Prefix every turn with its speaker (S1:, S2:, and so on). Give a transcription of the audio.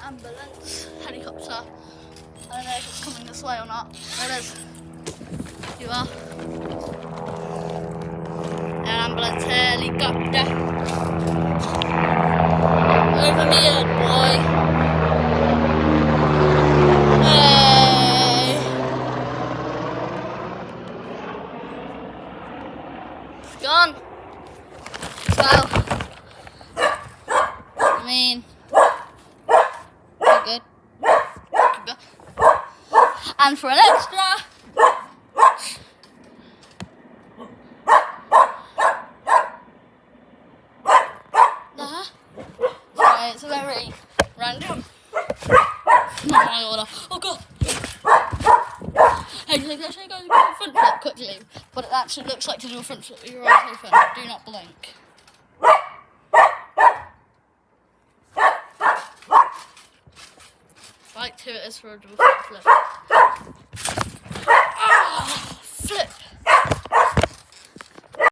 S1: ambulance, helicopter. I don't know if it's coming this way or not. There it is. You are. An ambulance helicopter. Over me, old boy. Hey. It's gone. Well, I mean, you're good. You're good. And for an extra, right, it's a very random. Not my order. Oh god. Hey, should I go do a front flip quickly? What it actually looks like to do a front flip with your eyes open. Do not blink. Right, here it is for a double front flip.